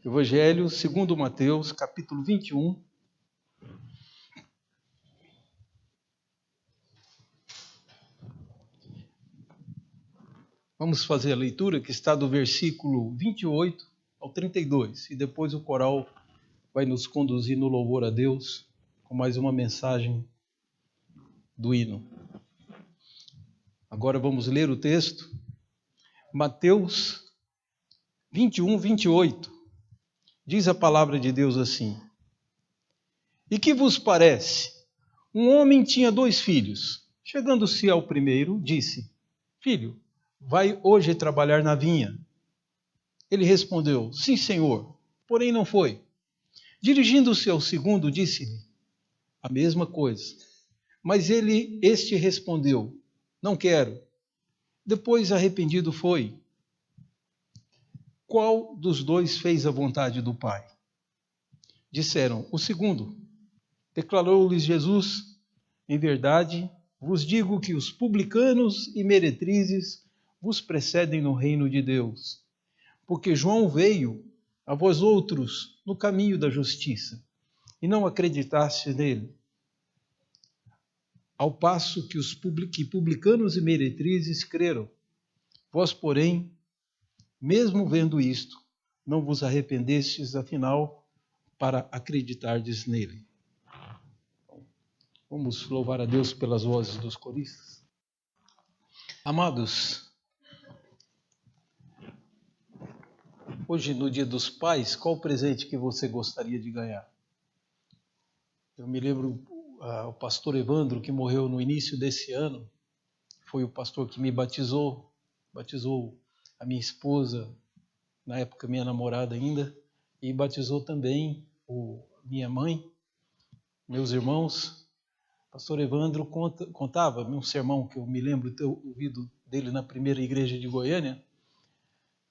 Evangelho segundo Mateus, capítulo 21. Vamos fazer a leitura que está do versículo 28 ao 32. E depois o coral vai nos conduzir no louvor a Deus com mais uma mensagem do hino. Agora vamos ler o texto. Mateus 21, 28. Diz a palavra de Deus assim: E que vos parece? Um homem tinha 2 filhos. Chegando-se ao primeiro, disse: Filho, vai hoje trabalhar na vinha. Ele respondeu: Sim, senhor, porém não foi. Dirigindo-se ao segundo, disse-lhe a mesma coisa. Mas este respondeu: Não quero. Depois, arrependido, foi. Qual dos 2 fez a vontade do Pai? Disseram: O segundo. Declarou-lhes Jesus: Em verdade, vos digo que os publicanos e meretrizes vos precedem no reino de Deus. Porque João veio a vós outros no caminho da justiça, e não acreditastes nele. Ao passo que publicanos e meretrizes creram. Vós, porém, mesmo vendo isto, não vos arrependestes, afinal, para acreditardes nele. Vamos louvar a Deus pelas vozes dos coristas. Amados, hoje, no Dia dos Pais, qual o presente que você gostaria de ganhar? Eu me lembro, o pastor Evandro, que morreu no início desse ano, foi o pastor que me batizou a minha esposa, na época minha namorada ainda, e batizou também minha mãe, meus irmãos. Pastor Evandro contava num sermão que eu me lembro de ter ouvido dele na primeira igreja de Goiânia,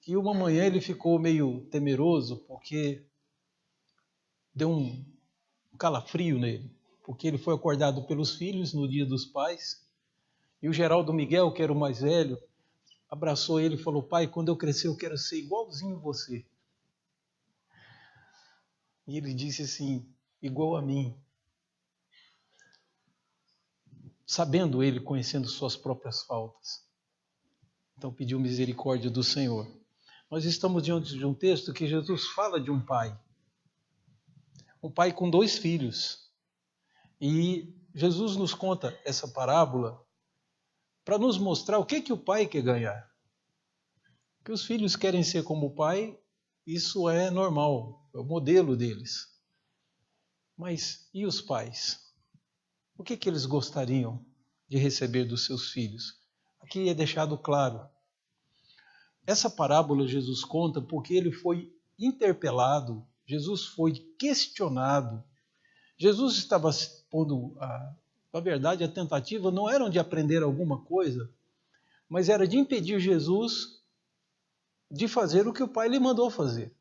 que uma manhã ele ficou meio temeroso porque deu um calafrio nele, porque ele foi acordado pelos filhos no Dia dos Pais, e o Geraldo Miguel, que era o mais velho, abraçou ele e falou: Pai, quando eu crescer eu quero ser igualzinho você. E ele disse assim: igual a mim. Sabendo ele, conhecendo suas próprias faltas. Então pediu misericórdia do Senhor. Nós estamos diante de um texto que Jesus fala de um pai. Um pai com 2 filhos. E Jesus nos conta essa parábola para nos mostrar o que o pai quer ganhar. Que os filhos querem ser como o pai, isso é normal, é o modelo deles. Mas e os pais? O que eles gostariam de receber dos seus filhos? Aqui é deixado claro. Essa parábola Jesus conta porque ele foi interpelado, Jesus foi questionado. Jesus estava pondo, na verdade, a tentativa não era de aprender alguma coisa, mas era de impedir Jesus de fazer o que o Pai lhe mandou fazer.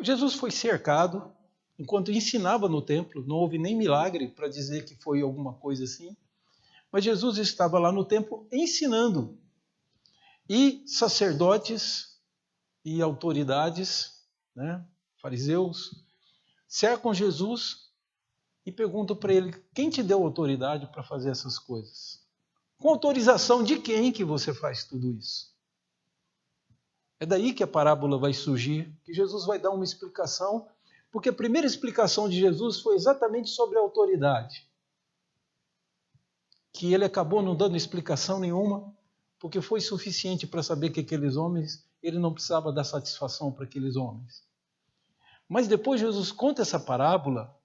Jesus foi cercado, enquanto ensinava no templo, não houve nem milagre para dizer que foi alguma coisa assim, mas Jesus estava lá no templo ensinando. E sacerdotes e autoridades, fariseus, cercam Jesus e perguntam para ele: quem te deu autoridade para fazer essas coisas? Com autorização de quem que você faz tudo isso? É daí que a parábola vai surgir, que Jesus vai dar uma explicação, porque a primeira explicação de Jesus foi exatamente sobre a autoridade. Que ele acabou não dando explicação nenhuma, porque foi suficiente para saber que aqueles homens, ele não precisava dar satisfação para aqueles homens. Mas depois Jesus conta essa parábola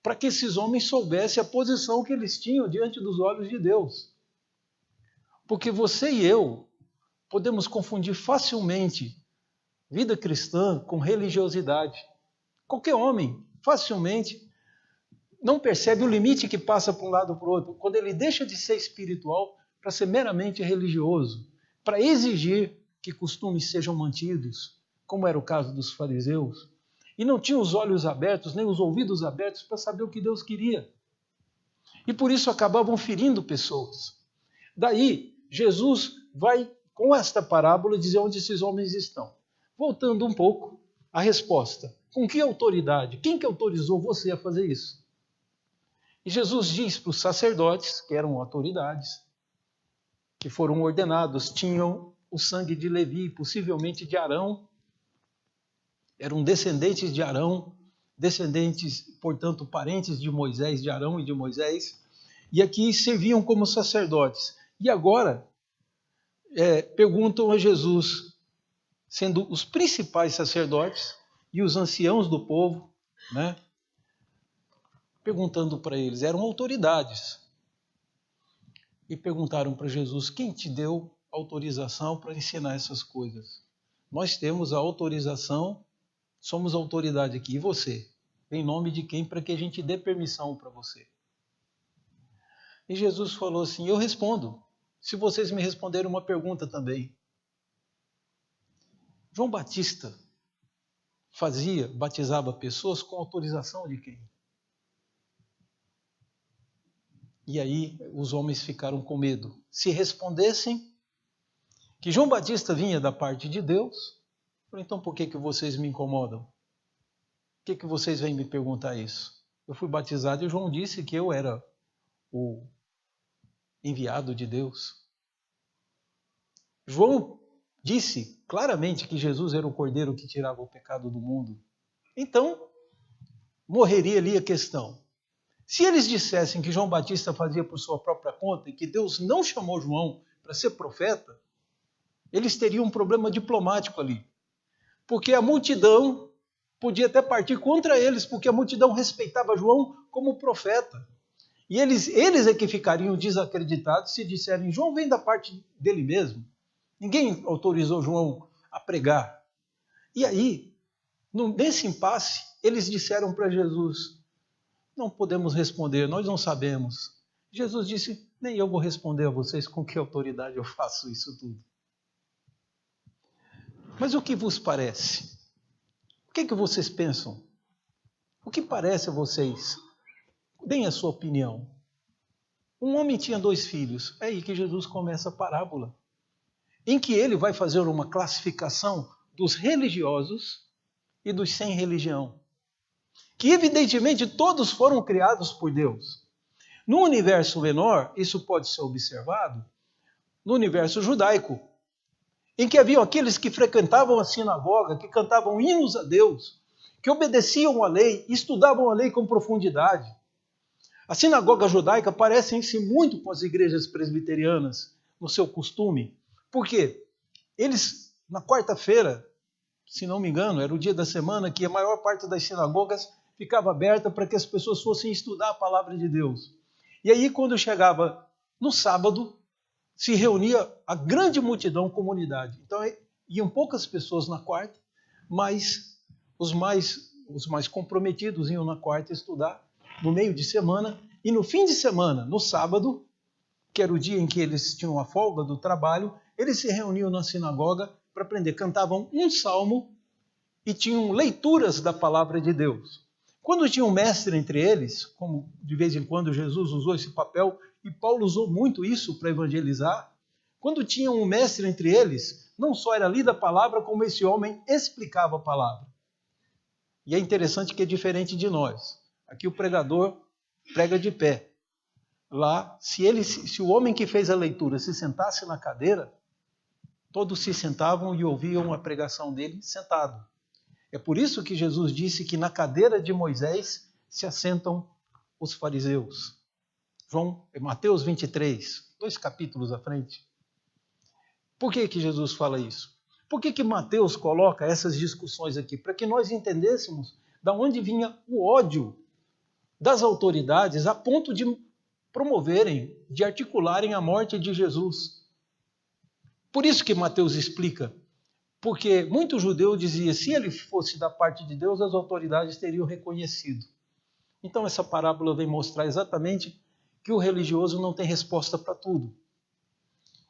para que esses homens soubessem a posição que eles tinham diante dos olhos de Deus. Porque você e eu podemos confundir facilmente vida cristã com religiosidade. Qualquer homem, facilmente, não percebe o limite que passa para um lado ou para o outro, quando ele deixa de ser espiritual para ser meramente religioso, para exigir que costumes sejam mantidos, como era o caso dos fariseus, e não tinha os olhos abertos, nem os ouvidos abertos para saber o que Deus queria. E por isso acabavam ferindo pessoas. Daí, Jesus vai, com esta parábola, dizer onde esses homens estão. Voltando um pouco, A resposta: com que autoridade? Quem que autorizou você a fazer isso? E Jesus diz para os sacerdotes, que eram autoridades, que foram ordenados, tinham o sangue de Levi, possivelmente de Arão, eram descendentes de Arão, descendentes, portanto, parentes de Moisés, de Arão e de Moisés, e aqui serviam como sacerdotes. E agora perguntam a Jesus, sendo os principais sacerdotes e os anciãos do povo, né? Perguntando para eles, eram autoridades, e perguntaram para Jesus, quem te deu autorização para ensinar essas coisas? Nós temos a autorização, somos autoridade aqui, e você? Em nome de quem? Para que a gente dê permissão para você. E Jesus falou assim, eu respondo, se vocês me responderem uma pergunta também. João Batista batizava pessoas com autorização de quem? E aí os homens ficaram com medo. Se respondessem que João Batista vinha da parte de Deus, então por que vocês me incomodam? Por que vocês vêm me perguntar isso? Eu fui batizado e João disse que eu era o enviado de Deus. João disse claramente que Jesus era o cordeiro que tirava o pecado do mundo. Então, morreria ali a questão. Se eles dissessem que João Batista fazia por sua própria conta e que Deus não chamou João para ser profeta, eles teriam um problema diplomático ali. Porque a multidão podia até partir contra eles, porque a multidão respeitava João como profeta. E eles é que ficariam desacreditados se disserem, João vem da parte dele mesmo. Ninguém autorizou João a pregar. E aí, nesse impasse, eles disseram para Jesus, não podemos responder, nós não sabemos. Jesus disse, nem eu vou responder a vocês com que autoridade eu faço isso tudo. Mas o que vos parece? O que vocês pensam? O que parece a vocês? Deem a sua opinião. Um homem tinha 2 filhos. É aí que Jesus começa a parábola, em que ele vai fazer uma classificação dos religiosos e dos sem religião. Que evidentemente todos foram criados por Deus. No universo menor, isso pode ser observado no universo judaico, em que haviam aqueles que frequentavam a sinagoga, que cantavam hinos a Deus, que obedeciam à lei, estudavam a lei com profundidade. A sinagoga judaica parece-se muito com as igrejas presbiterianas no seu costume. Por quê? Eles, na quarta-feira, se não me engano, era o dia da semana que a maior parte das sinagogas ficava aberta para que as pessoas fossem estudar a palavra de Deus. E aí, quando chegava no sábado, se reunia a grande multidão, comunidade. Então, iam poucas pessoas na quarta, mas os mais comprometidos iam na quarta estudar, no meio de semana, e no fim de semana, no sábado, que era o dia em que eles tinham a folga do trabalho, eles se reuniam na sinagoga para aprender. Cantavam um salmo e tinham leituras da palavra de Deus. Quando tinha um mestre entre eles, como de vez em quando Jesus usou esse papel, e Paulo usou muito isso para evangelizar, quando tinha um mestre entre eles, não só era lida a palavra, como esse homem explicava a palavra. E é interessante que é diferente de nós. Aqui o pregador prega de pé. Lá, se o homem que fez a leitura se sentasse na cadeira, todos se sentavam e ouviam a pregação dele sentado. É por isso que Jesus disse que na cadeira de Moisés se assentam os fariseus. Mateus 23, 2 capítulos à frente. Por que Jesus fala isso? Por que Mateus coloca essas discussões aqui? Para que nós entendêssemos de onde vinha o ódio das autoridades a ponto de promoverem, de articularem a morte de Jesus. Por isso que Mateus explica. Porque muito judeu dizia, se ele fosse da parte de Deus, as autoridades teriam reconhecido. Então essa parábola vem mostrar exatamente que o religioso não tem resposta para tudo.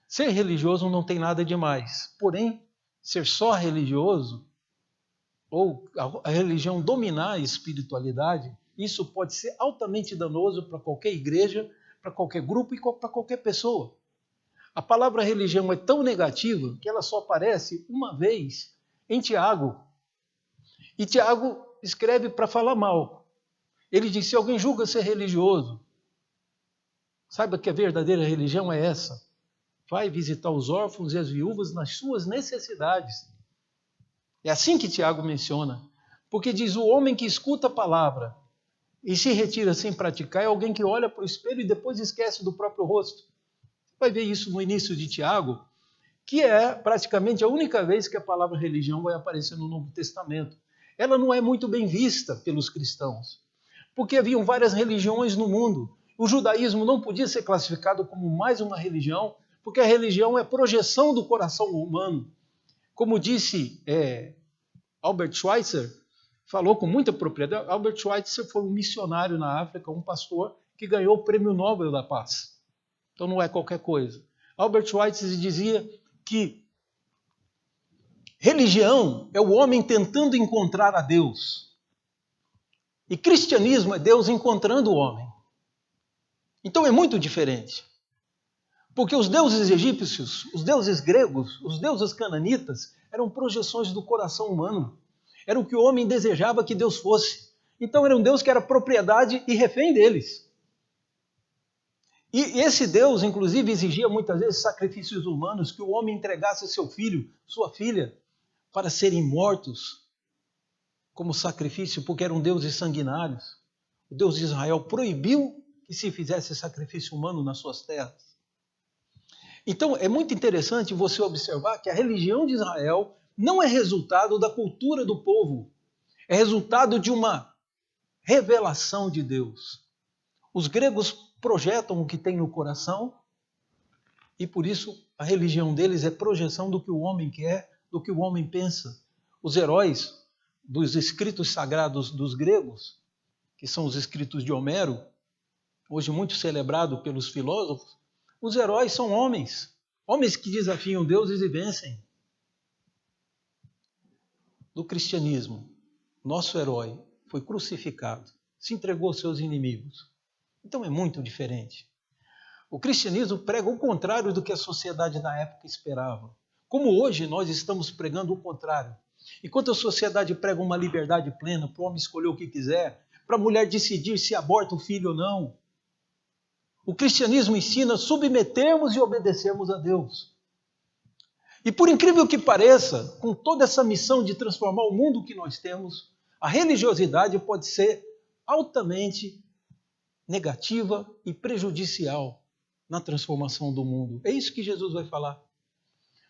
Ser religioso não tem nada demais. Porém, ser só religioso, ou a religião dominar a espiritualidade, isso pode ser altamente danoso para qualquer igreja, para qualquer grupo e para qualquer pessoa. A palavra religião é tão negativa que ela só aparece uma vez em Tiago. E Tiago escreve para falar mal. Ele diz, se alguém julga ser religioso, saiba que a verdadeira religião é essa. Vai visitar os órfãos e as viúvas nas suas necessidades. É assim que Tiago menciona. Porque diz, o homem que escuta a palavra e se retira sem praticar é alguém que olha para o espelho e depois esquece do próprio rosto. Você vai ver isso no início de Tiago, que é praticamente a única vez que a palavra religião vai aparecer no Novo Testamento. Ela não é muito bem vista pelos cristãos, porque haviam várias religiões no mundo. O judaísmo não podia ser classificado como mais uma religião, porque a religião é projeção do coração humano. Como disse Albert Schweitzer, falou com muita propriedade. Albert Schweitzer foi um missionário na África, um pastor que ganhou o Prêmio Nobel da Paz. Então não é qualquer coisa. Albert Schweitzer dizia que religião é o homem tentando encontrar a Deus. E cristianismo é Deus encontrando o homem. Então é muito diferente. Porque os deuses egípcios, os deuses gregos, os deuses cananitas eram projeções do coração humano. Era o que o homem desejava que Deus fosse. Então era um Deus que era propriedade e refém deles. E esse Deus, inclusive, exigia muitas vezes sacrifícios humanos, que o homem entregasse seu filho, sua filha, para serem mortos como sacrifício, porque eram deuses sanguinários. O Deus de Israel proibiu que se fizesse sacrifício humano nas suas terras. Então é muito interessante você observar que a religião de Israel não é resultado da cultura do povo, é resultado de uma revelação de Deus. Os gregos projetam o que tem no coração e por isso a religião deles é projeção do que o homem quer, do que o homem pensa. Os heróis dos escritos sagrados dos gregos, que são os escritos de Homero, hoje muito celebrado pelos filósofos, os heróis são homens, homens que desafiam deuses e vencem. Do cristianismo, nosso herói foi crucificado, se entregou aos seus inimigos. Então é muito diferente. O cristianismo prega o contrário do que a sociedade da época esperava. Como hoje nós estamos pregando o contrário. Enquanto a sociedade prega uma liberdade plena para o homem escolher o que quiser, para a mulher decidir se aborta o filho ou não, o cristianismo ensina a submetermos e obedecermos a Deus. E por incrível que pareça, com toda essa missão de transformar o mundo que nós temos, a religiosidade pode ser altamente negativa e prejudicial na transformação do mundo. É isso que Jesus vai falar.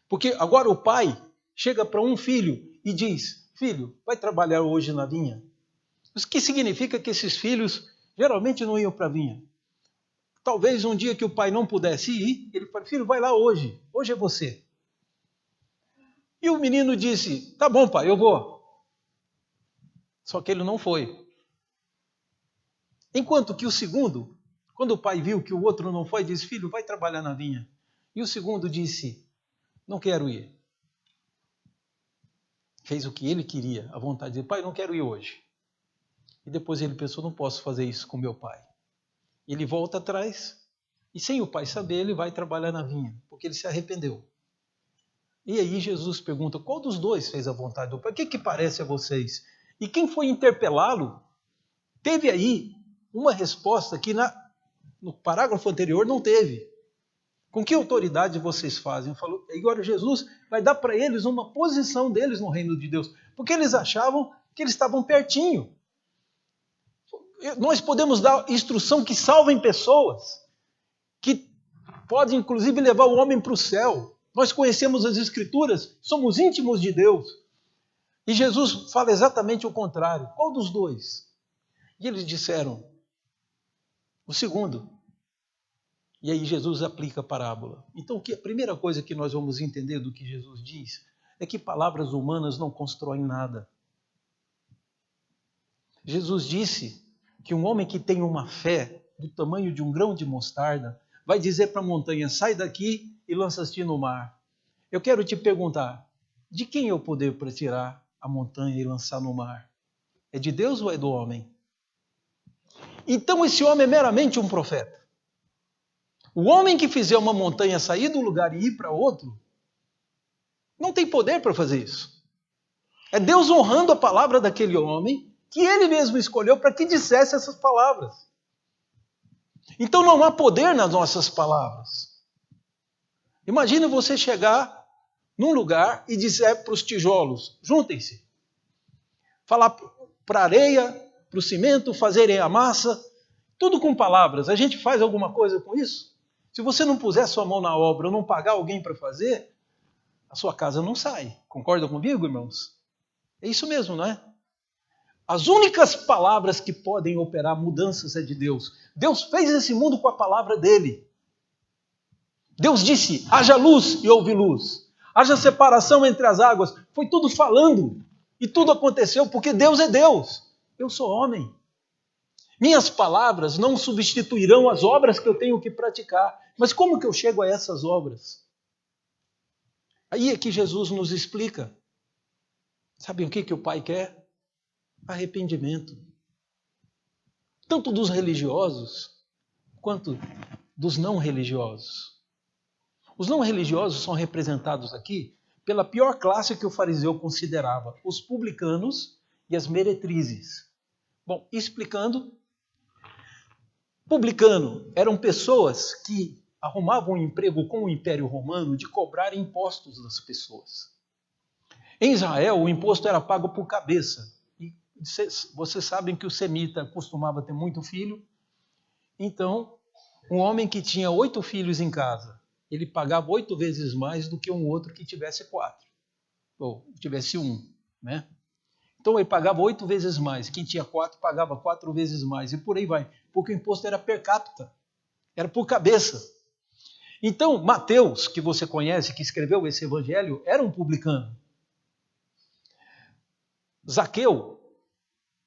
Porque agora o pai chega para um filho e diz, filho, vai trabalhar hoje na vinha? Isso que significa que esses filhos geralmente não iam para a vinha. Talvez um dia que o pai não pudesse ir, ele fala, filho, vai lá hoje é você. E o menino disse, tá bom pai, eu vou. Só que ele não foi. Enquanto que o segundo, quando o pai viu que o outro não foi, disse, filho, vai trabalhar na vinha. E o segundo disse, não quero ir. Fez o que ele queria, a vontade de pai, não quero ir hoje. E depois ele pensou, não posso fazer isso com meu pai. Ele volta atrás e sem o pai saber, ele vai trabalhar na vinha, porque ele se arrependeu. E aí Jesus pergunta, qual dos dois fez a vontade do pai? O que parece a vocês? E quem foi interpelá-lo, teve aí uma resposta que no parágrafo anterior não teve. Com que autoridade vocês fazem? Falou, e agora Jesus vai dar para eles uma posição deles no reino de Deus, porque eles achavam que eles estavam pertinho. Nós podemos dar instrução que salvem pessoas, que pode inclusive levar o homem para o céu. Nós conhecemos as Escrituras, somos íntimos de Deus. E Jesus fala exatamente o contrário. Qual dos dois? E eles disseram, o segundo. E aí Jesus aplica a parábola. Então a primeira coisa que nós vamos entender do que Jesus diz é que palavras humanas não constroem nada. Jesus disse que um homem que tem uma fé do tamanho de um grão de mostarda vai dizer para a montanha, sai daqui e lança-te no mar. Eu quero te perguntar, de quem é o poder para tirar a montanha e lançar no mar? É de Deus ou é do homem? Então esse homem é meramente um profeta. O homem que fizer uma montanha sair do lugar e ir para outro, não tem poder para fazer isso. É Deus honrando a palavra daquele homem que ele mesmo escolheu para que dissesse essas palavras. Então não há poder nas nossas palavras. Imagina você chegar num lugar e dizer para os tijolos, juntem-se. Falar para a areia, para o cimento, fazerem a massa, tudo com palavras. A gente faz alguma coisa com isso? Se você não puser sua mão na obra ou não pagar alguém para fazer, a sua casa não sai. Concorda comigo, irmãos? É isso mesmo, não é? As únicas palavras que podem operar mudanças é de Deus. Deus fez esse mundo com a palavra dele. Deus disse, haja luz e houve luz. Haja separação entre as águas. Foi tudo falando. E tudo aconteceu porque Deus é Deus. Eu sou homem. Minhas palavras não substituirão as obras que eu tenho que praticar. Mas como que eu chego a essas obras? Aí é que Jesus nos explica. Sabe o que o Pai quer? Arrependimento. Tanto dos religiosos, quanto dos não religiosos. Os não religiosos são representados aqui pela pior classe que o fariseu considerava, os publicanos e as meretrizes. Bom, explicando, publicano eram pessoas que arrumavam um emprego com o Império Romano de cobrar impostos das pessoas. Em Israel, o imposto era pago por cabeça. E vocês sabem que o semita costumava ter muito filho. Então, um homem que tinha 8 filhos em casa, ele pagava 8 vezes mais do que um outro que tivesse 4. Ou tivesse 1, né? Então, ele pagava 8 vezes mais. Quem tinha 4 pagava 4 vezes mais. E por aí vai. Porque o imposto era per capita. Era por cabeça. Então, Mateus, que você conhece, que escreveu esse evangelho, era um publicano. Zaqueu,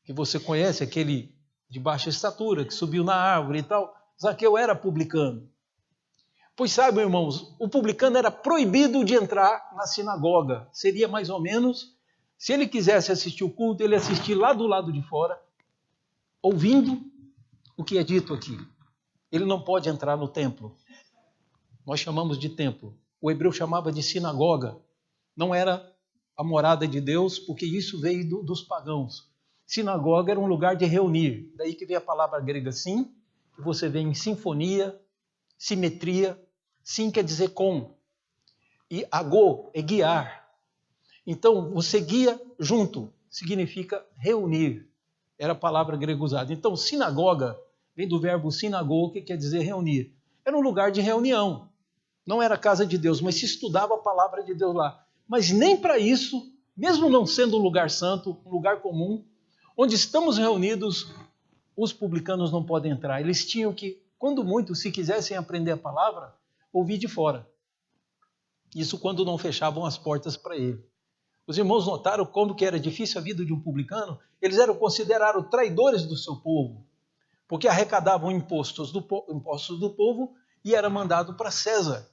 que você conhece, aquele de baixa estatura, que subiu na árvore e tal, Zaqueu era publicano. Pois saibam, irmãos, o publicano era proibido de entrar na sinagoga. Seria mais ou menos, se ele quisesse assistir o culto, ele assistir lá do lado de fora, ouvindo o que é dito aqui. Ele não pode entrar no templo. Nós chamamos de templo. O hebreu chamava de sinagoga. Não era a morada de Deus, porque isso veio dos pagãos. Sinagoga era um lugar de reunir. Daí que vem a palavra grega sim, que você vê em sinfonia, simetria. Sim quer dizer com. E agô é guiar. Então, você guia junto, significa reunir. Era a palavra grega usada. Então, sinagoga vem do verbo sinagô, que quer dizer reunir. Era um lugar de reunião. Não era a casa de Deus, mas se estudava a palavra de Deus lá. Mas nem para isso, mesmo não sendo um lugar santo, um lugar comum, onde estamos reunidos, os publicanos não podem entrar. Eles tinham que, quando muito, se quisessem aprender a palavra, ouvir de fora. Isso quando não fechavam as portas para ele. Os irmãos notaram como que era difícil a vida de um publicano? Eles eram considerados traidores do seu povo, porque arrecadavam impostos do povo e era mandado para César.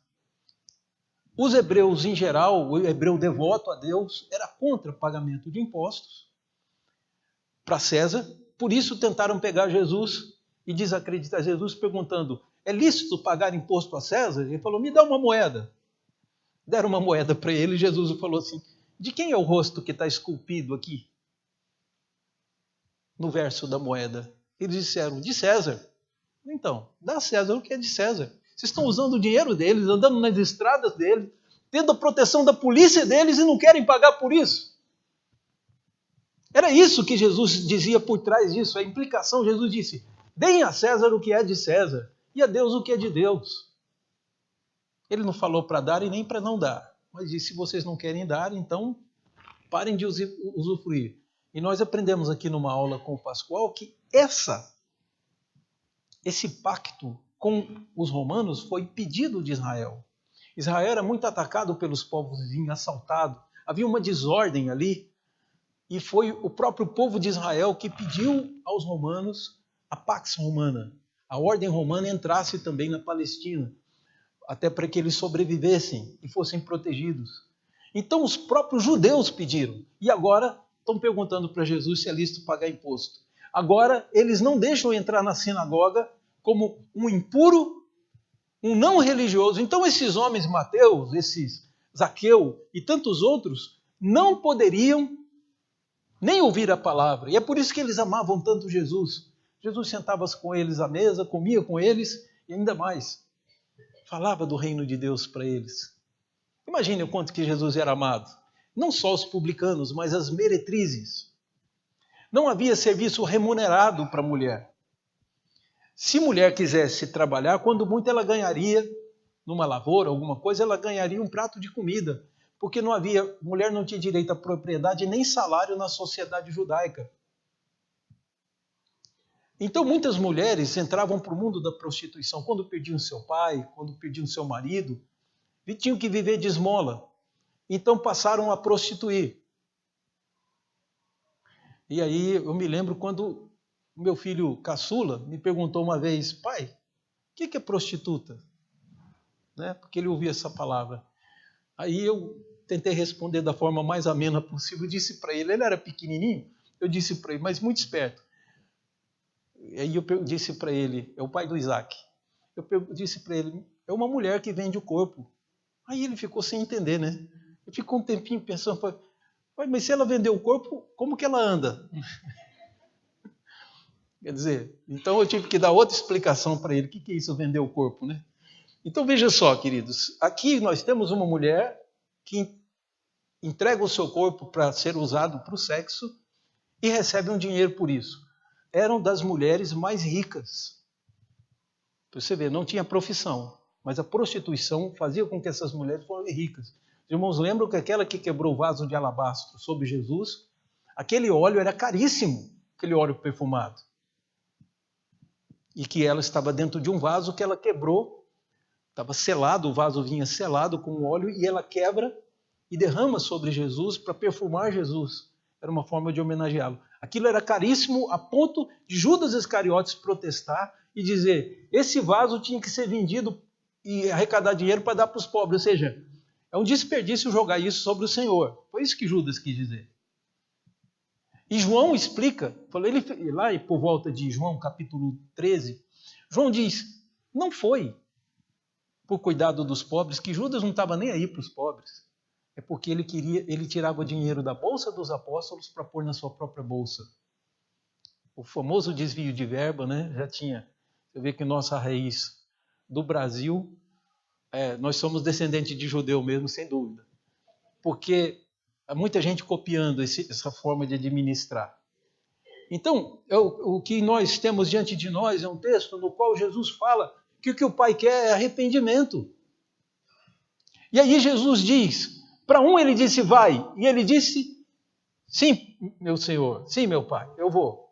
Os hebreus, em geral, o hebreu devoto a Deus, era contra o pagamento de impostos para César. Por isso tentaram pegar Jesus e desacreditar Jesus, perguntando, é lícito pagar imposto a César? Ele falou, me dá uma moeda. Deram uma moeda para ele e Jesus falou assim, de quem é o rosto que está esculpido aqui? No verso da moeda. Eles disseram, de César. Então, dá a César o que é de César. Vocês estão usando o dinheiro deles, andando nas estradas deles, tendo a proteção da polícia deles e não querem pagar por isso. Era isso que Jesus dizia por trás disso, a implicação. Jesus disse, deem a César o que é de César e a Deus o que é de Deus. Ele não falou para dar e nem para não dar, mas disse, se vocês não querem dar, então parem de usufruir. E nós aprendemos aqui numa aula com o Pascoal que esse pacto com os romanos foi pedido de Israel. Israel era muito atacado pelos povos vizinhos, assaltado. Havia uma desordem ali. E foi o próprio povo de Israel que pediu aos romanos a Pax Romana. A ordem romana entrasse também na Palestina, até para que eles sobrevivessem e fossem protegidos. Então os próprios judeus pediram. E agora estão perguntando para Jesus se é lícito pagar imposto. Agora eles não deixam entrar na sinagoga como um impuro, um não religioso. Então esses homens, Mateus, esses Zaqueu e tantos outros, não poderiam nem ouvir a palavra. E é por isso que eles amavam tanto Jesus. Jesus sentava-se com eles à mesa, comia com eles e ainda mais, falava do reino de Deus para eles. Imagine o quanto que Jesus era amado. Não só os publicanos, mas as meretrizes. Não havia serviço remunerado para a mulher. Se mulher quisesse trabalhar, quando muito ela ganharia, numa lavoura, alguma coisa, ela ganharia um prato de comida. Porque não havia, mulher não tinha direito à propriedade nem salário na sociedade judaica. Então muitas mulheres entravam para o mundo da prostituição quando perdiam seu pai, quando perdiam seu marido, e tinham que viver de esmola. Então passaram a prostituir. E aí eu me lembro quando o meu filho caçula me perguntou uma vez: pai, o que é prostituta? Né? Porque ele ouvia essa palavra. Aí eu tentei responder da forma mais amena possível, disse para ele era pequenininho, eu disse para ele, mas muito esperto. Aí eu disse para ele, é o pai do Isaac, eu disse para ele, é uma mulher que vende o corpo. Aí ele ficou sem entender, né? Ele ficou um tempinho pensando, mas se ela vender o corpo, como que ela anda? Quer dizer, então eu tive que dar outra explicação para ele, o que é isso, vender o corpo, né? Então veja só, queridos, aqui nós temos uma mulher que entrega o seu corpo para ser usado para o sexo e recebe um dinheiro por isso. Eram das mulheres mais ricas. Você vê, não tinha profissão, mas a prostituição fazia com que essas mulheres fossem ricas. Os irmãos lembram que aquela que quebrou o vaso de alabastro sobre Jesus, aquele óleo era caríssimo, aquele óleo perfumado. E que ela estava dentro de um vaso que ela quebrou, estava selado, o vaso vinha selado com óleo e ela quebra e derrama sobre Jesus para perfumar Jesus. Era uma forma de homenageá-lo. Aquilo era caríssimo a ponto de Judas Iscariotes protestar e dizer, esse vaso tinha que ser vendido e arrecadar dinheiro para dar para os pobres. Ou seja, é um desperdício jogar isso sobre o Senhor. Foi isso que Judas quis dizer. E João explica, ele, lá por volta de João capítulo 13, João diz, não foi por cuidado dos pobres, que Judas não estava nem aí para os pobres. É porque ele tirava dinheiro da bolsa dos apóstolos para pôr na sua própria bolsa. O famoso desvio de verba, né? Já tinha. Você vê que nossa raiz do Brasil, nós somos descendentes de judeu mesmo, sem dúvida. Porque há muita gente copiando essa forma de administrar. Então, o que nós temos diante de nós é um texto no qual Jesus fala que o que o Pai quer é arrependimento. E aí Jesus diz, para um ele disse vai, e ele disse, sim, meu Senhor, sim, meu Pai, eu vou.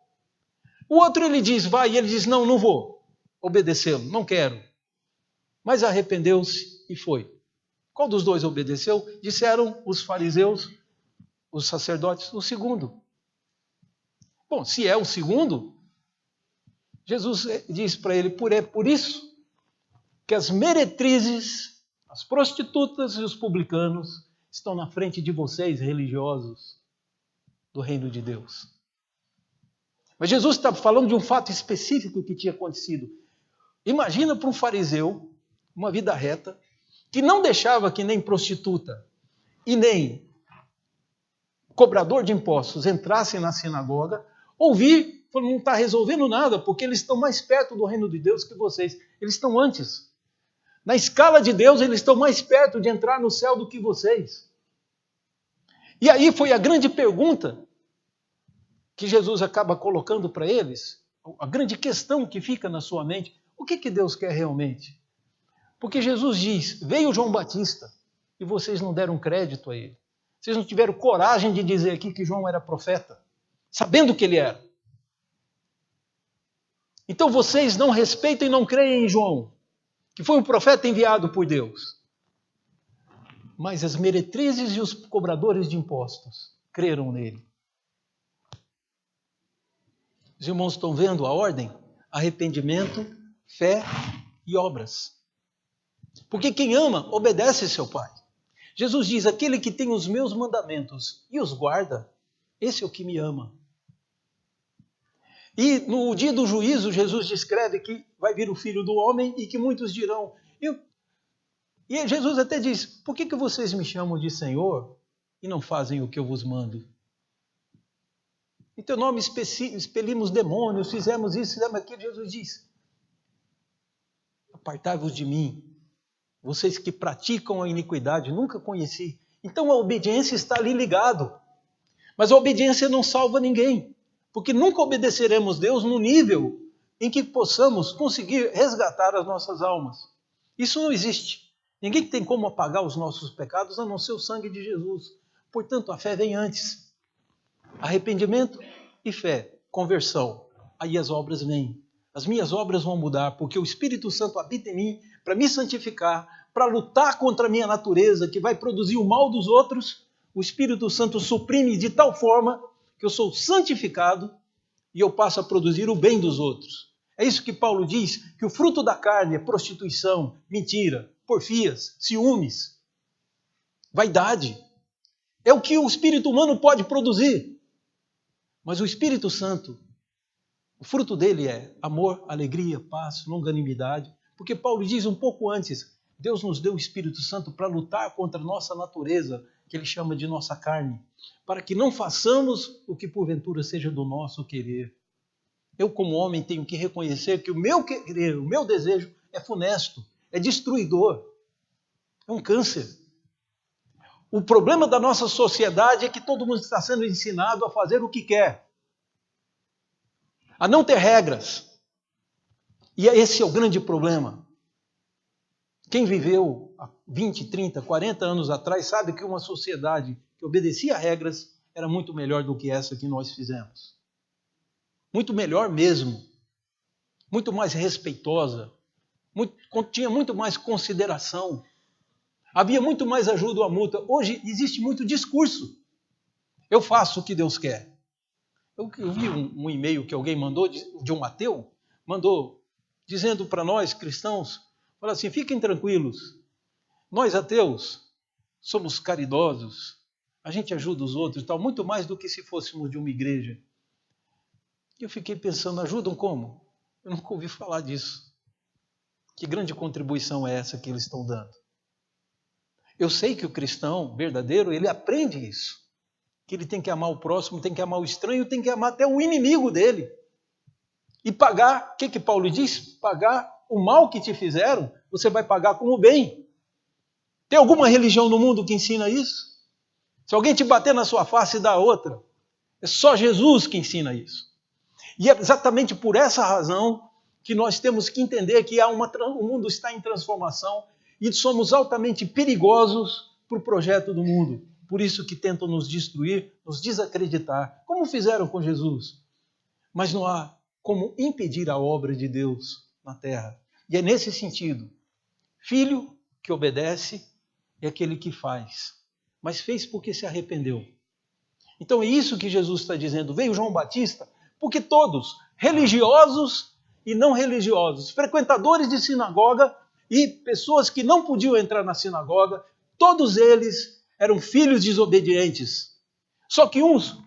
O outro ele diz vai, e ele diz não, não vou obedecê-lo, não quero. Mas arrependeu-se e foi. Qual dos dois obedeceu? Disseram os fariseus, os sacerdotes, o segundo. Bom, se é o segundo, Jesus diz para ele, é por isso que as meretrizes, as prostitutas e os publicanos estão na frente de vocês, religiosos do reino de Deus. Mas Jesus está falando de um fato específico que tinha acontecido. Imagina para um fariseu, uma vida reta, que não deixava que nem prostituta e nem cobrador de impostos entrassem na sinagoga, ouvir, não está resolvendo nada, porque eles estão mais perto do reino de Deus que vocês. Eles estão antes. Na escala de Deus, eles estão mais perto de entrar no céu do que vocês. E aí foi a grande pergunta que Jesus acaba colocando para eles, a grande questão que fica na sua mente, o que Deus quer realmente? Porque Jesus diz, veio João Batista e vocês não deram crédito a ele. Vocês não tiveram coragem de dizer aqui que João era profeta, sabendo que ele era. Então vocês não respeitam e não creem em João, que foi um profeta enviado por Deus. Mas as meretrizes e os cobradores de impostos creram nele. Os irmãos estão vendo a ordem? Arrependimento, fé e obras. Porque quem ama, obedece seu Pai. Jesus diz, aquele que tem os meus mandamentos e os guarda, esse é o que me ama. E no dia do juízo, Jesus descreve que vai vir o Filho do Homem e que muitos dirão... E Jesus até diz, por que vocês me chamam de Senhor e não fazem o que eu vos mando? Em teu nome expelimos demônios, fizemos isso, fizemos aquilo. Jesus diz: apartai-vos de mim, vocês que praticam a iniquidade, nunca conheci. Então a obediência está ali ligado. Mas a obediência não salva ninguém, porque nunca obedeceremos Deus no nível em que possamos conseguir resgatar as nossas almas. Isso não existe. Ninguém tem como apagar os nossos pecados a não ser o sangue de Jesus. Portanto, a fé vem antes. Arrependimento e fé, conversão. Aí as obras vêm. As minhas obras vão mudar, porque o Espírito Santo habita em mim para me santificar, para lutar contra a minha natureza, que vai produzir o mal dos outros. O Espírito Santo suprime de tal forma que eu sou santificado e eu passo a produzir o bem dos outros. É isso que Paulo diz, que o fruto da carne é prostituição, mentira, porfias, ciúmes, vaidade. É o que o espírito humano pode produzir. Mas o Espírito Santo, o fruto dele é amor, alegria, paz, longanimidade. Porque Paulo diz um pouco antes, Deus nos deu o Espírito Santo para lutar contra a nossa natureza, que ele chama de nossa carne, para que não façamos o que porventura seja do nosso querer. Eu, como homem, tenho que reconhecer que o meu querer, o meu desejo é funesto, é destruidor, é um câncer. O problema da nossa sociedade é que todo mundo está sendo ensinado a fazer o que quer, a não ter regras. E esse é o grande problema. Quem viveu há 20, 30, 40 anos atrás sabe que uma sociedade que obedecia a regras era muito melhor do que essa que nós fizemos. Muito melhor mesmo. Muito mais respeitosa. Tinha muito mais consideração. Havia muito mais ajuda à multa. Hoje existe muito discurso. Eu faço o que Deus quer. Eu vi um e-mail que alguém mandou, de um ateu, mandou dizendo para nós cristãos, fala assim, fiquem tranquilos, nós ateus somos caridosos, a gente ajuda os outros e tal, muito mais do que se fôssemos de uma igreja. E eu fiquei pensando, ajudam como? Eu nunca ouvi falar disso. Que grande contribuição é essa que eles estão dando? Eu sei que o cristão verdadeiro, ele aprende isso. Que ele tem que amar o próximo, tem que amar o estranho, tem que amar até o inimigo dele. E pagar, o que Paulo diz? Pagar o mal que te fizeram, você vai pagar com o bem. Tem alguma religião no mundo que ensina isso? Se alguém te bater na sua face e dar outra, é só Jesus que ensina isso. E é exatamente por essa razão que nós temos que entender que o mundo está em transformação e somos altamente perigosos para o projeto do mundo. Por isso que tentam nos destruir, nos desacreditar, como fizeram com Jesus. Mas não há como impedir a obra de Deus na terra. E é nesse sentido, filho que obedece é aquele que faz, mas fez porque se arrependeu. Então é isso que Jesus está dizendo. Veio João Batista, porque todos, religiosos e não religiosos, frequentadores de sinagoga e pessoas que não podiam entrar na sinagoga, todos eles eram filhos desobedientes. Só que uns,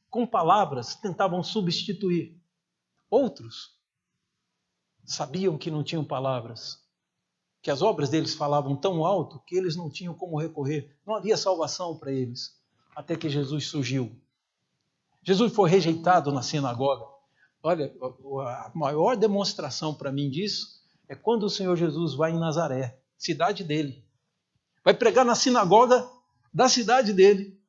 com palavras, tentavam substituir. Outros sabiam que não tinham palavras, que as obras deles falavam tão alto que eles não tinham como recorrer. Não havia salvação para eles, até que Jesus surgiu. Jesus foi rejeitado na sinagoga. Olha, a maior demonstração para mim disso é quando o Senhor Jesus vai em Nazaré, cidade dele. Vai pregar na sinagoga da cidade dele.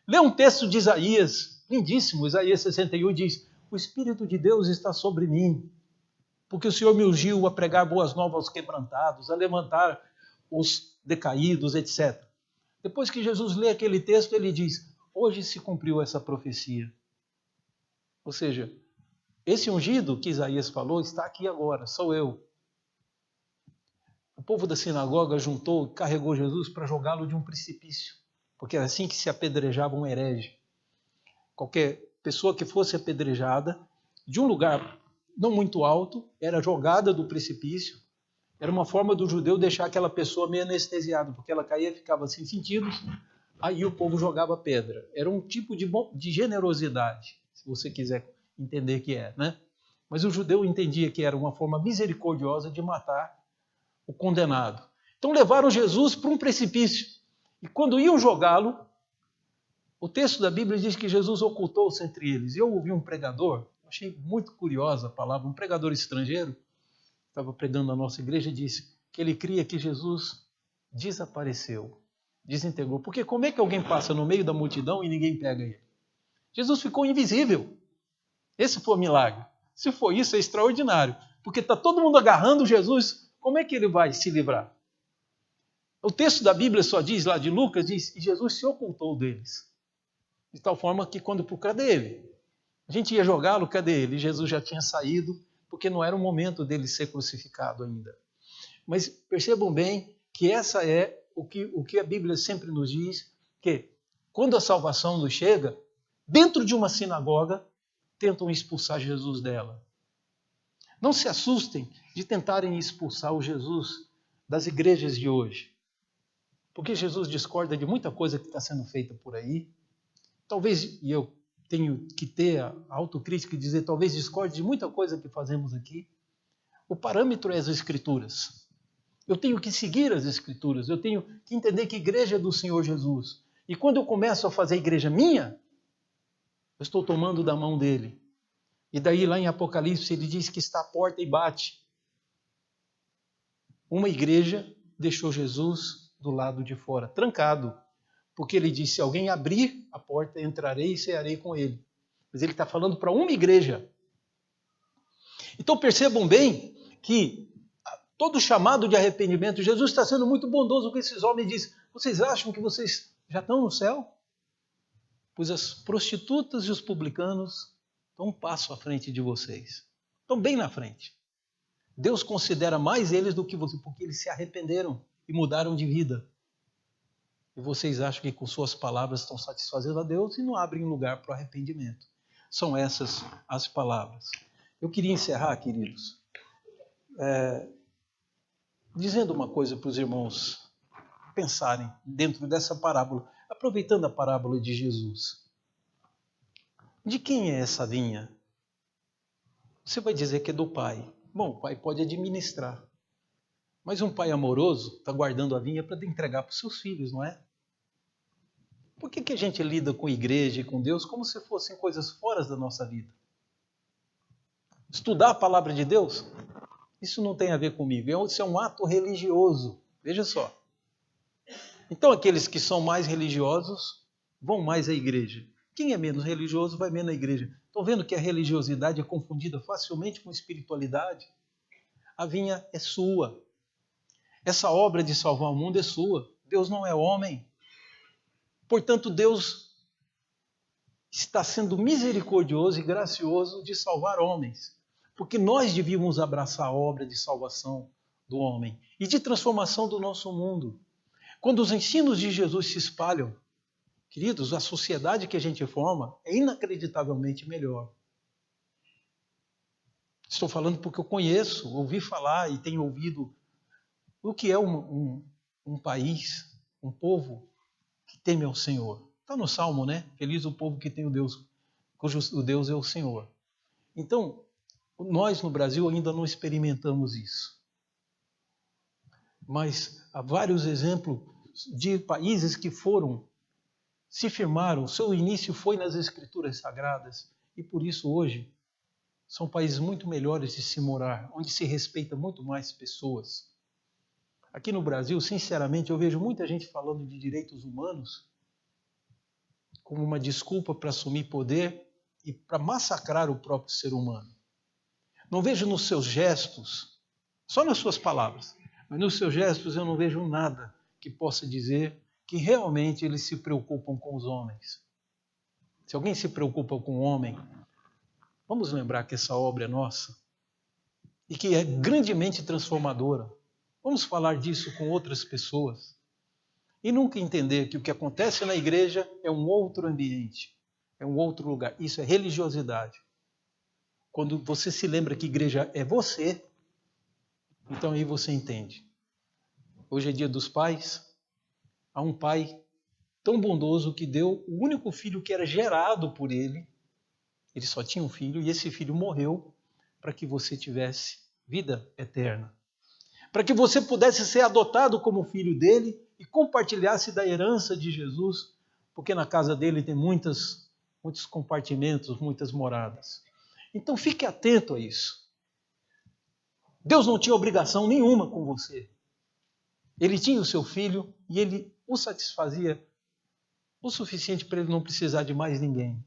Lê um texto de Isaías, lindíssimo, Isaías 61 diz: o Espírito de Deus está sobre mim, porque o Senhor me ungiu a pregar boas novas aos quebrantados, a levantar os decaídos, etc. Depois que Jesus lê aquele texto, ele diz: hoje se cumpriu essa profecia. Ou seja, esse ungido que Isaías falou está aqui agora, sou eu. O povo da sinagoga juntou, carregou Jesus para jogá-lo de um precipício, porque era assim que se apedrejava um herege. Qualquer pessoa que fosse apedrejada, de um lugar não muito alto, era jogada do precipício. Era uma forma do judeu deixar aquela pessoa meio anestesiada, porque ela caía e ficava sem sentidos, aí o povo jogava pedra. Era um tipo de generosidade, se você quiser entender que é, né? Mas o judeu entendia que era uma forma misericordiosa de matar o condenado. Então levaram Jesus para um precipício. E quando iam jogá-lo, O texto da Bíblia diz que Jesus ocultou-se entre eles. Eu ouvi um pregador, achei muito curiosa a palavra, um pregador estrangeiro, estava pregando na nossa igreja e disse que ele cria que Jesus desapareceu, desintegrou. Porque como é que alguém passa no meio da multidão e ninguém pega ele? Jesus ficou invisível. Esse foi o milagre. Se for isso, é extraordinário. Porque está todo mundo agarrando Jesus, como é que ele vai se livrar? O texto da Bíblia só diz, lá de Lucas, diz que Jesus se ocultou deles. De tal forma que quando, cadê ele? A gente ia jogá-lo, cadê ele? Jesus já tinha saído, porque não era o momento dele ser crucificado ainda. Mas percebam bem que essa é o que a Bíblia sempre nos diz, que quando a salvação nos chega, dentro de uma sinagoga, tentam expulsar Jesus dela. Não se assustem de tentarem expulsar o Jesus das igrejas de hoje. Porque Jesus discorda de muita coisa que está sendo feita por aí. Talvez, e eu tenho que ter a autocrítica e dizer, talvez discorde de muita coisa que fazemos aqui. O parâmetro é as Escrituras. Eu tenho que seguir as Escrituras. Eu tenho que entender que a igreja é do Senhor Jesus. E quando eu começo a fazer a igreja minha, eu estou tomando da mão dele. E daí lá em Apocalipse ele diz que está à porta e bate. Uma igreja deixou Jesus do lado de fora, trancado. Porque ele disse, se alguém abrir a porta, entrarei e cearei com ele. Mas ele está falando para uma igreja. Então percebam bem que todo chamado de arrependimento, Jesus está sendo muito bondoso com esses homens e diz, vocês acham que vocês já estão no céu? Pois as prostitutas e os publicanos estão um passo à frente de vocês. Estão bem na frente. Deus considera mais eles do que você, porque eles se arrependeram e mudaram de vida. E vocês acham que com suas palavras estão satisfazendo a Deus e não abrem lugar para o arrependimento. São essas as palavras. Eu queria encerrar, queridos, dizendo uma coisa para os irmãos pensarem dentro dessa parábola, aproveitando a parábola de Jesus. De quem é essa vinha? Você vai dizer que é do pai. Bom, o pai pode administrar. Mas um pai amoroso está guardando a vinha para entregar para os seus filhos, não é? Por que a gente lida com a igreja e com Deus como se fossem coisas fora da nossa vida? Estudar a palavra de Deus, isso não tem a ver comigo. Isso é um ato religioso. Veja só. Então aqueles que são mais religiosos vão mais à igreja. Quem é menos religioso vai menos à igreja. Estão vendo que a religiosidade é confundida facilmente com espiritualidade? A vinha é sua. Essa obra de salvar o mundo é sua. Deus não é homem. Portanto, Deus está sendo misericordioso e gracioso de salvar homens. Porque nós devíamos abraçar a obra de salvação do homem e de transformação do nosso mundo. Quando os ensinos de Jesus se espalham, queridos, a sociedade que a gente forma é inacreditavelmente melhor. Estou falando porque eu conheço, ouvi falar e tenho ouvido o que é um país, um povo que teme ao Senhor. Está no Salmo, né? Feliz o povo que tem o Deus, cujo o Deus é o Senhor. Então, nós no Brasil ainda não experimentamos isso. Mas há vários exemplos de países que se firmaram, seu início foi nas Escrituras Sagradas, e por isso hoje são países muito melhores de se morar, onde se respeita muito mais pessoas. Aqui no Brasil, sinceramente, eu vejo muita gente falando de direitos humanos como uma desculpa para assumir poder e para massacrar o próprio ser humano. Não vejo nos seus gestos, só nas suas palavras, mas nos seus gestos eu não vejo nada que possa dizer que realmente eles se preocupam com os homens. Se alguém se preocupa com o homem, vamos lembrar que essa obra é nossa e que é grandemente transformadora. Vamos falar disso com outras pessoas e nunca entender que o que acontece na igreja é um outro ambiente, é um outro lugar. Isso é religiosidade. Quando você se lembra que igreja é você, então aí você entende. Hoje é dia dos pais. Há um pai tão bondoso que deu o único filho que era gerado por ele. Ele só tinha um filho e esse filho morreu para que você tivesse vida eterna. Para que você pudesse ser adotado como filho dele e compartilhasse da herança de Jesus porque na casa dele tem muitos compartimentos, muitas moradas. Então fique atento a isso. Deus não tinha obrigação nenhuma com você. Ele tinha o seu filho e ele o satisfazia o suficiente para ele não precisar de mais ninguém.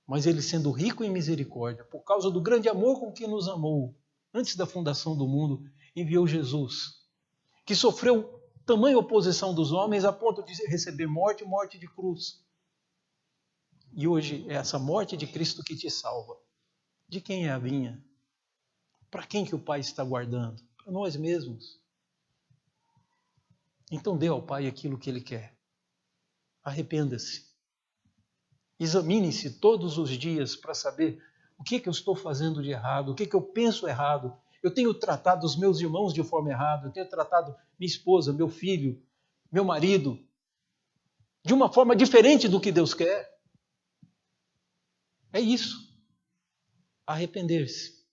Mas ele, sendo rico em misericórdia, por causa do grande amor com que nos amou, antes da fundação do mundo, enviou Jesus, que sofreu tamanha oposição dos homens a ponto de receber morte de cruz. E hoje é essa morte de Cristo que te salva. De quem é a vinha? Para quem que o Pai está guardando? Para nós mesmos. Então dê ao Pai aquilo que Ele quer. Arrependa-se. Examine-se todos os dias para saber o que eu estou fazendo de errado, o que eu penso errado. Eu tenho tratado os meus irmãos de forma errada, eu tenho tratado minha esposa, meu filho, meu marido, de uma forma diferente do que Deus quer. É isso. Arrepender-se.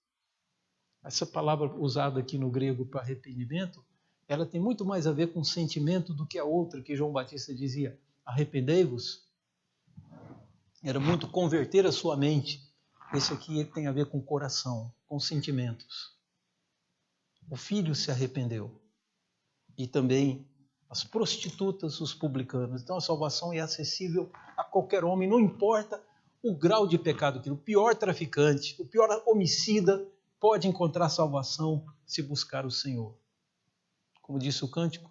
Essa palavra usada aqui no grego para arrependimento, ela tem muito mais a ver com sentimento do que a outra que João Batista dizia. Arrependei-vos. Era muito converter a sua mente. Esse aqui tem a ver com o coração, com sentimentos. O filho se arrependeu. E também as prostitutas, os publicanos. Então a salvação é acessível a qualquer homem, não importa o grau de pecado que o pior traficante, o pior homicida pode encontrar salvação se buscar o Senhor. Como disse o cântico,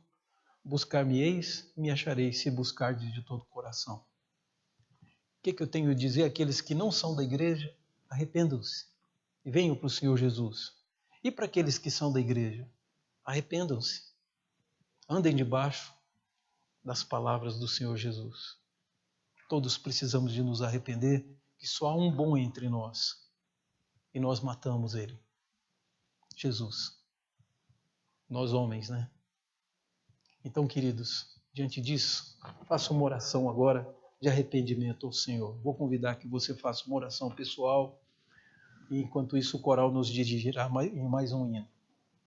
buscar-me-eis, me achareis se buscardes de todo o coração. O que eu tenho a dizer àqueles que não são da igreja? Arrependam-se e venham para o Senhor Jesus. E para aqueles que são da igreja? Arrependam-se. Andem debaixo das palavras do Senhor Jesus. Todos precisamos de nos arrepender, que só há um bom entre nós. E nós matamos ele. Jesus. Nós homens, né? Então, queridos, diante disso, faça uma oração agora de arrependimento ao Senhor. Vou convidar que você faça uma oração pessoal e, enquanto isso, o coral nos dirigirá em mais um hino.